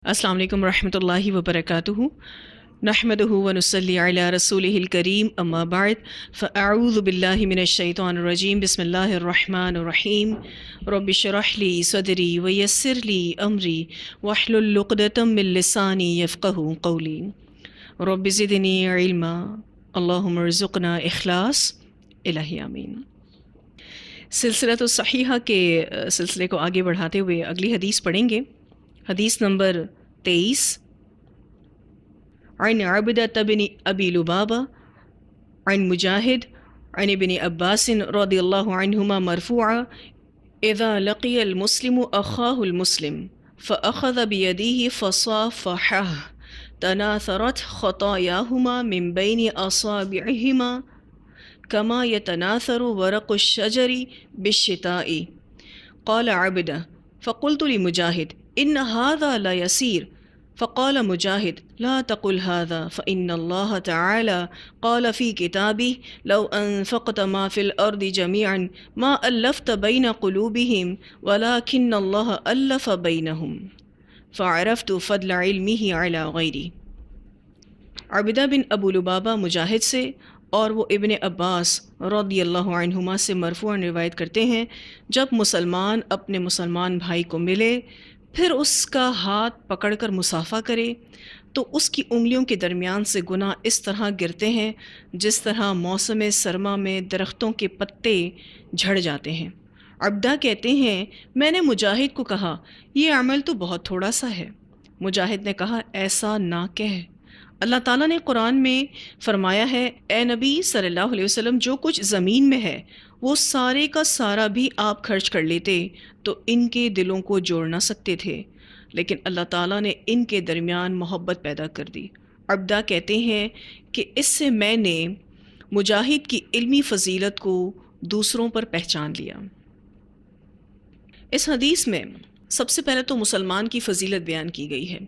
السلام علیکم ورحمۃ اللہ وبرکاتہ۔ نحمده ونصلی علی رسولہ الکریم، اما بعد فاعوذ باللہ من الشیطان الرجیم، بسم اللہ الرحمن الرحیم۔ رب اشرح لی صدری ویسر لی امری واحلل عقدۃ من لسانی یفقہوا قولی، رب زدنی علما، اللہم ارزقنا اخلاص، الہی آمین۔ سلسلۃ الصحیحہ کے سلسلے کو آگے بڑھاتے ہوئے اگلی حدیث پڑھیں گے۔ حدیث نمبر 23، عن عبدۃ بن ابی لبابہ عن مجاہد عن ابن عباس رضی اللہ عنہما مرفوعا، اذا لقی المسلم اخاہ المسلم فاخذ بیدیہ فصافحہ تناثرت خطایاہما من بین اصابعہما کما یتناثر ورق الشجر بالشتاء۔ قال عبدہ فقلت لمجاہد ان هذا لا يسير، فقال مجاہد لا تقل هذا فإن الله تعالى قال في كتابه لو أنفقت ما في الأرض جميعا ما ألفت بين قلوبهم ولكن الله ألف بينهم، فعرفت فضل علمه على غيري۔ عبدہ بن ابو لبابہ مجاہد سے اور وہ ابن عباس رضی اللہ عنہما سے مرفوعاً روایت کرتے ہیں، جب مسلمان اپنے مسلمان بھائی کو ملے پھر اس کا ہاتھ پکڑ کر مصافحہ کرے تو اس کی انگلیوں کے درمیان سے گناہ اس طرح گرتے ہیں جس طرح موسم سرما میں درختوں کے پتے جھڑ جاتے ہیں۔ عبدہ کہتے ہیں میں نے مجاہد کو کہا یہ عمل تو بہت تھوڑا سا ہے۔ مجاہد نے کہا ایسا نہ کہہ، اللہ تعالیٰ نے قرآن میں فرمایا ہے اے نبی صلی اللہ علیہ وسلم جو کچھ زمین میں ہے وہ سارے کا سارا بھی آپ خرچ کر لیتے تو ان کے دلوں کو جوڑ نہ سکتے تھے، لیکن اللہ تعالیٰ نے ان کے درمیان محبت پیدا کر دی۔ عبدہ کہتے ہیں کہ اس سے میں نے مجاہد کی علمی فضیلت کو دوسروں پر پہچان لیا۔ اس حدیث میں سب سے پہلے تو مسلمان کی فضیلت بیان کی گئی ہے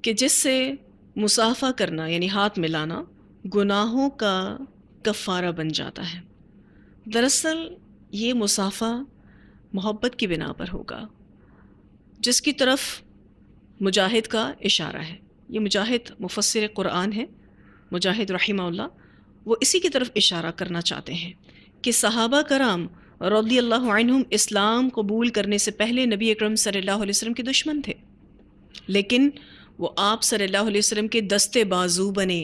کہ جس سے مصافحہ کرنا یعنی ہاتھ ملانا گناہوں کا کفارہ بن جاتا ہے۔ دراصل یہ مصافحہ محبت کی بنا پر ہوگا جس کی طرف مجاہد کا اشارہ ہے۔ یہ مجاہد مفسر قرآن ہے، مجاہد رحمہ اللہ، وہ اسی کی طرف اشارہ کرنا چاہتے ہیں کہ صحابہ کرام رضی اللہ عنہم اسلام قبول کرنے سے پہلے نبی اکرم صلی اللہ علیہ وسلم کے دشمن تھے، لیکن وہ آپ صلی اللہ علیہ وسلم کے دستے بازو بنے،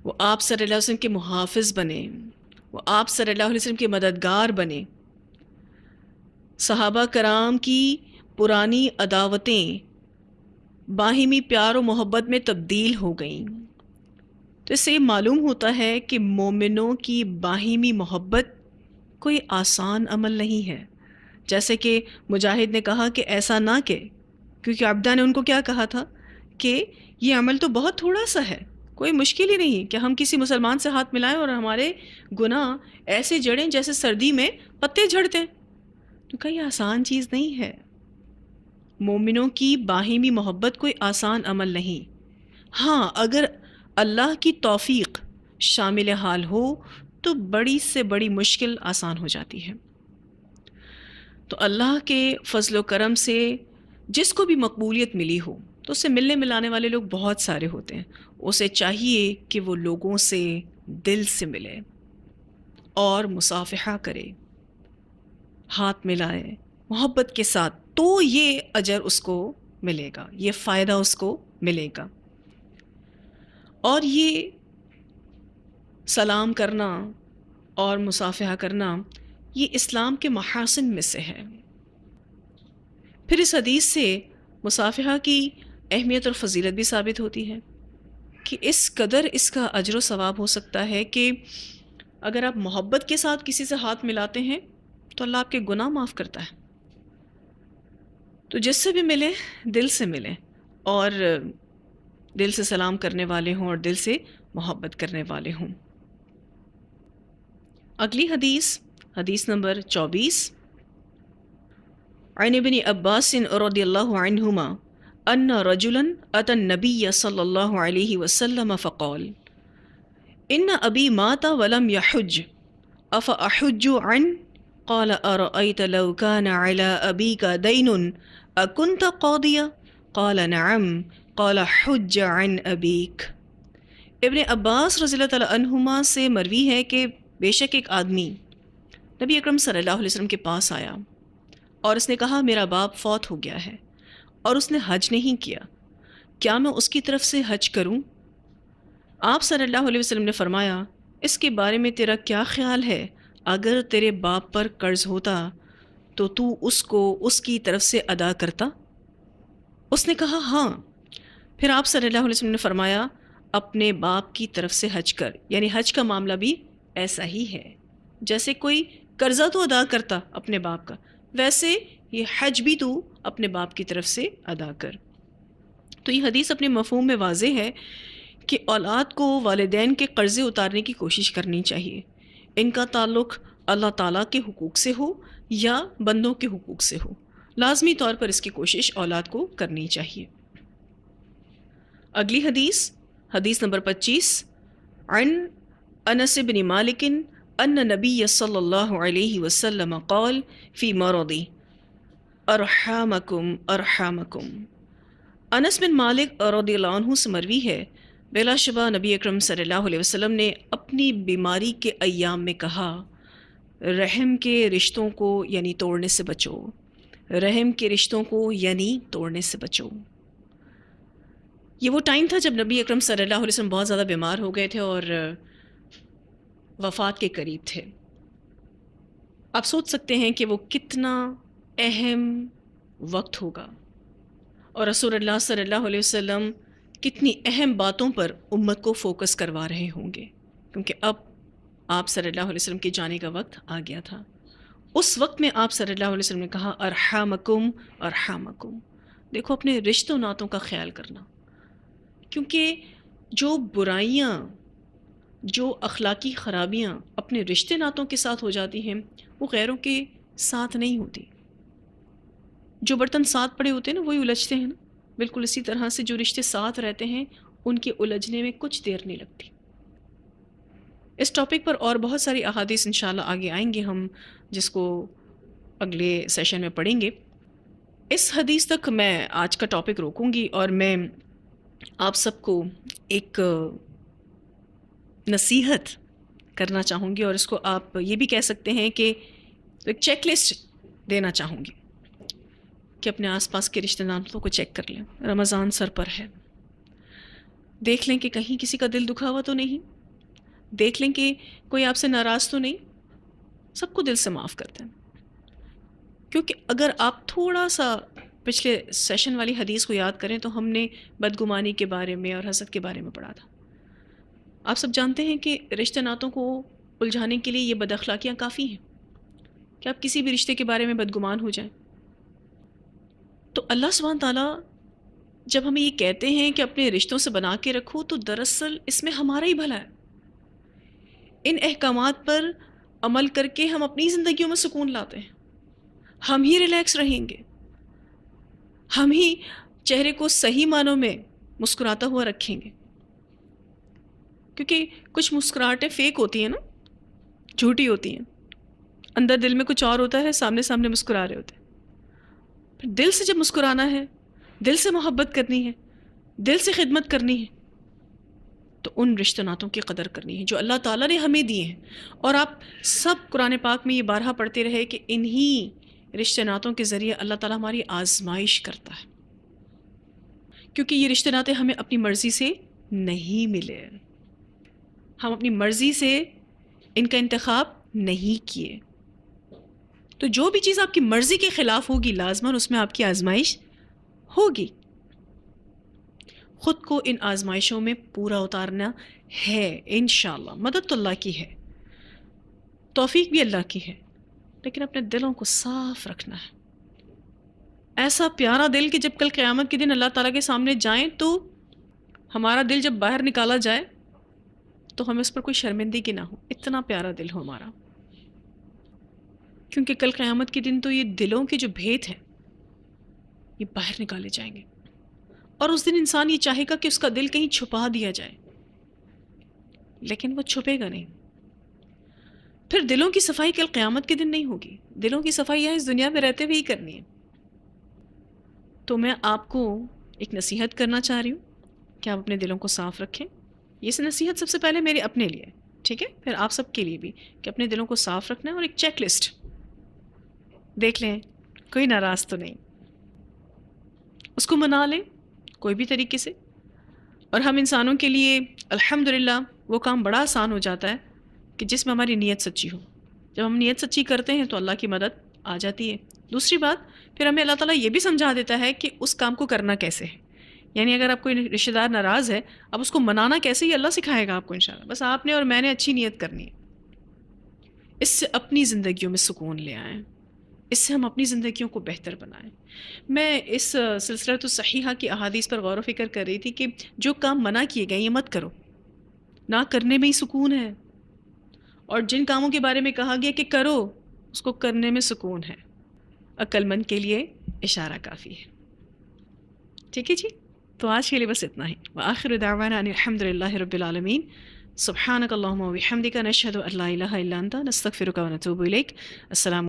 وہ آپ صلی اللہ علیہ وسلم کے محافظ بنے، وہ آپ صلی اللہ علیہ وسلم کے مددگار بنے۔ صحابہ کرام کی پرانی عداوتیں باہمی پیار و محبت میں تبدیل ہو گئیں۔ تو اس سے معلوم ہوتا ہے کہ مومنوں کی باہمی محبت کوئی آسان عمل نہیں ہے، جیسے کہ مجاہد نے کہا کہ ایسا نہ کہ، کیونکہ عبدہ نے ان کو کیا کہا تھا کہ یہ عمل تو بہت تھوڑا سا ہے، کوئی مشکل ہی نہیں کہ ہم کسی مسلمان سے ہاتھ ملائیں اور ہمارے گناہ ایسے جڑیں جیسے سردی میں پتے جھڑتے ہیں۔ تو کیا یہ آسان چیز نہیں ہے؟ مومنوں کی باہمی محبت کوئی آسان عمل نہیں۔ ہاں اگر اللہ کی توفیق شامل حال ہو تو بڑی سے بڑی مشکل آسان ہو جاتی ہے۔ تو اللہ کے فضل و کرم سے جس کو بھی مقبولیت ملی ہو تو اسے ملنے ملانے والے لوگ بہت سارے ہوتے ہیں، اسے چاہیے کہ وہ لوگوں سے دل سے ملے اور مصافحہ کرے، ہاتھ ملائے محبت کے ساتھ، تو یہ اجر اس کو ملے گا، یہ فائدہ اس کو ملے گا۔ اور یہ سلام کرنا اور مصافحہ کرنا یہ اسلام کے محاسن میں سے ہے۔ پھر اس حدیث سے مصافحہ کی اہمیت اور فضیلت بھی ثابت ہوتی ہے کہ اس قدر اس کا اجر و ثواب ہو سکتا ہے کہ اگر آپ محبت کے ساتھ کسی سے ہاتھ ملاتے ہیں تو اللہ آپ کے گناہ معاف کرتا ہے۔ تو جس سے بھی ملے دل سے ملیں اور دل سے سلام کرنے والے ہوں اور دل سے محبت کرنے والے ہوں۔ اگلی حدیث، حدیث نمبر 24، عن ابن عباس رضی اللہ عنہما ان رجلا اتى النبي صلی اللہ علیہ وسلم فقال ان ابی مات ولم يحج افاحج عنه قال ارأيت لو كان على ابيك دين اکنت قاضیا قال نعم قال حج عن ابیک۔ ابن عباس رضی اللہ تعالیٰ عنہما سے مروی ہے کہ بے شک ایک آدمی نبی اکرم صلی اللہ علیہ وسلم کے پاس آیا اور اس نے کہا میرا باپ فوت ہو گیا ہے اور اس نے حج نہیں کیا، کیا میں اس کی طرف سے حج کروں؟ آپ صلی اللہ علیہ وسلم نے فرمایا اس کے بارے میں تیرا کیا خیال ہے؟ اگر تیرے باپ پر قرض ہوتا تو تو اس کو اس کی طرف سے ادا کرتا؟ اس نے کہا ہاں۔ پھر آپ صلی اللہ علیہ وسلم نے فرمایا اپنے باپ کی طرف سے حج کر، یعنی حج کا معاملہ بھی ایسا ہی ہے، جیسے کوئی قرضہ تو ادا کرتا اپنے باپ کا، ویسے یہ حج بھی تو اپنے باپ کی طرف سے ادا کر۔ تو یہ حدیث اپنے مفہوم میں واضح ہے کہ اولاد کو والدین کے قرضے اتارنے کی کوشش کرنی چاہیے، ان کا تعلق اللہ تعالیٰ کے حقوق سے ہو یا بندوں کے حقوق سے ہو، لازمی طور پر اس کی کوشش اولاد کو کرنی چاہیے۔ اگلی حدیث، حدیث نمبر 25، عن انس بن مالک ان نبی صلی اللہ علیہ وسلم قال فی مرضی ارحامکم ارحامکم۔ انس بن مالک رضی اللہ عنہ سے مروی ہے بلا شبہ نبی اکرم صلی اللہ علیہ وسلم نے اپنی بیماری کے ایام میں کہا رحم کے رشتوں کو یعنی توڑنے سے بچو، رحم کے رشتوں کو یعنی توڑنے سے بچو۔ یہ وہ ٹائم تھا جب نبی اکرم صلی اللہ علیہ وسلم بہت زیادہ بیمار ہو گئے تھے اور وفات کے قریب تھے۔ آپ سوچ سکتے ہیں کہ وہ کتنا اہم وقت ہوگا اور رسول اللہ صلی اللہ علیہ وسلم کتنی اہم باتوں پر امت کو فوکس کروا رہے ہوں گے، کیونکہ اب آپ صلی اللہ علیہ وسلم کے جانے کا وقت آ گیا تھا۔ اس وقت میں آپ صلی اللہ علیہ وسلم نے کہا ارحامکم ارحامکم، دیکھو اپنے رشتوں ناتوں کا خیال کرنا، کیونکہ جو برائیاں، جو اخلاقی خرابیاں اپنے رشتے ناتوں کے ساتھ ہو جاتی ہیں وہ غیروں کے ساتھ نہیں ہوتی۔ جو برتن ساتھ پڑے ہوتے ہیں نا وہی الجھتے ہیں نا، بالکل اسی طرح سے جو رشتے ساتھ رہتے ہیں ان کے الجھنے میں کچھ دیر نہیں لگتی۔ اس ٹاپک پر اور بہت ساری احادیث انشاءاللہ آگے آئیں گے ہم، جس کو اگلے سیشن میں پڑھیں گے۔ اس حدیث تک میں آج کا ٹاپک روکوں گی اور میں آپ سب کو ایک نصیحت کرنا چاہوں گی، اور اس کو آپ یہ بھی کہہ سکتے ہیں کہ ایک چیک لسٹ دینا چاہوں گی کہ اپنے آس پاس کے رشتہ ناتوں کو چیک کر لیں۔ رمضان سر پر ہے، دیکھ لیں کہ کہیں کسی کا دل دکھا ہوا تو نہیں، دیکھ لیں کہ کوئی آپ سے ناراض تو نہیں، سب کو دل سے معاف کر دیں۔ کیونکہ اگر آپ تھوڑا سا پچھلے سیشن والی حدیث کو یاد کریں تو ہم نے بدگمانی کے بارے میں اور حسد کے بارے میں پڑھا تھا۔ آپ سب جانتے ہیں کہ رشتہ ناتوں کو الجھانے کے لیے یہ بد اخلاقیاں کافی ہیں کہ آپ کسی بھی رشتے کے بارے میں بدگمان ہو جائیں۔ تو اللہ سبحانہ تعالیٰ جب ہمیں یہ کہتے ہیں کہ اپنے رشتوں سے بنا کے رکھو تو دراصل اس میں ہمارا ہی بھلا ہے۔ ان احکامات پر عمل کر کے ہم اپنی زندگیوں میں سکون لاتے ہیں، ہم ہی ریلیکس رہیں گے، ہم ہی چہرے کو صحیح معنوں میں مسکراتا ہوا رکھیں گے، کیونکہ کچھ مسکراہٹیں فیک ہوتی ہیں نا، جھوٹی ہوتی ہیں، اندر دل میں کچھ اور ہوتا ہے، سامنے سامنے مسکرا رہے ہوتے ہیں۔ پھر دل سے جب مسکرانا ہے، دل سے محبت کرنی ہے، دل سے خدمت کرنی ہے، تو ان رشتہ ناتوں کی قدر کرنی ہے جو اللہ تعالیٰ نے ہمیں دیے ہیں۔ اور آپ سب قرآن پاک میں یہ بارہا پڑھتے رہے کہ انہی رشتہ ناتوں کے ذریعے اللہ تعالیٰ ہماری آزمائش کرتا ہے، کیونکہ یہ رشتہ ناتے ہمیں اپنی مرضی سے نہیں ملے، ہم اپنی مرضی سے ان کا انتخاب نہیں کیے۔ تو جو بھی چیز آپ کی مرضی کے خلاف ہوگی لازماً اس میں آپ کی آزمائش ہوگی۔ خود کو ان آزمائشوں میں پورا اتارنا ہے، انشاءاللہ مدد تو اللہ کی ہے، توفیق بھی اللہ کی ہے، لیکن اپنے دلوں کو صاف رکھنا ہے۔ ایسا پیارا دل کہ جب کل قیامت کے دن اللہ تعالیٰ کے سامنے جائیں تو ہمارا دل جب باہر نکالا جائے تو ہمیں اس پر کوئی شرمندگی نہ ہو، اتنا پیارا دل ہو ہمارا۔ کیونکہ کل قیامت کے دن تو یہ دلوں کے جو بھید ہیں یہ باہر نکالے جائیں گے، اور اس دن انسان یہ چاہے گا کہ اس کا دل کہیں چھپا دیا جائے، لیکن وہ چھپے گا نہیں۔ پھر دلوں کی صفائی کل قیامت کے دن نہیں ہوگی، دلوں کی صفائی یہاں اس دنیا میں رہتے ہوئے ہی کرنی ہے۔ تو میں آپ کو ایک نصیحت کرنا چاہ رہی ہوں کہ آپ اپنے دلوں کو صاف رکھیں. یہ نصیحت سب سے پہلے میرے اپنے لیے، ٹھیک ہے، پھر آپ سب کے لیے بھی، کہ اپنے دلوں کو صاف رکھنا ہے اور ایک چیک لسٹ دیکھ لیں کوئی ناراض تو نہیں، اس کو منا لیں کوئی بھی طریقے سے. اور ہم انسانوں کے لیے الحمدللہ وہ کام بڑا آسان ہو جاتا ہے کہ جس میں ہماری نیت سچی ہو. جب ہم نیت سچی کرتے ہیں تو اللہ کی مدد آ جاتی ہے. دوسری بات، پھر ہمیں اللہ تعالیٰ یہ بھی سمجھا دیتا ہے کہ اس کام کو کرنا کیسے ہے. یعنی اگر آپ کوئی رشتہ دار ناراض ہے، اب اس کو منانا کیسے، یہ اللہ سکھائے گا آپ کو انشاءاللہ. بس آپ نے اور میں نے اچھی نیت کرنی ہے. اس سے اپنی زندگیوں میں سکون لے آئیں، اس سے ہم اپنی زندگیوں کو بہتر بنائیں. میں اس سلسلہ الصحیحہ کی احادیث پر غور و فکر کر رہی تھی کہ جو کام منع کیے گئے یہ مت کرو، نہ کرنے میں ہی سکون ہے. اور جن کاموں کے بارے میں کہا گیا کہ کرو، اس کو کرنے میں سکون ہے. عقل مند کے لیے اشارہ کافی ہے. ٹھیک ہے جی، تو آج کے لیے بس اتنا ہی. وآخر دعوانا ان الحمد للہ رب العالمین. سبحانک اللہم و بحمدک، نشہد ان لا الہ الا انت، نستغفرک و نتوب الیک. السلام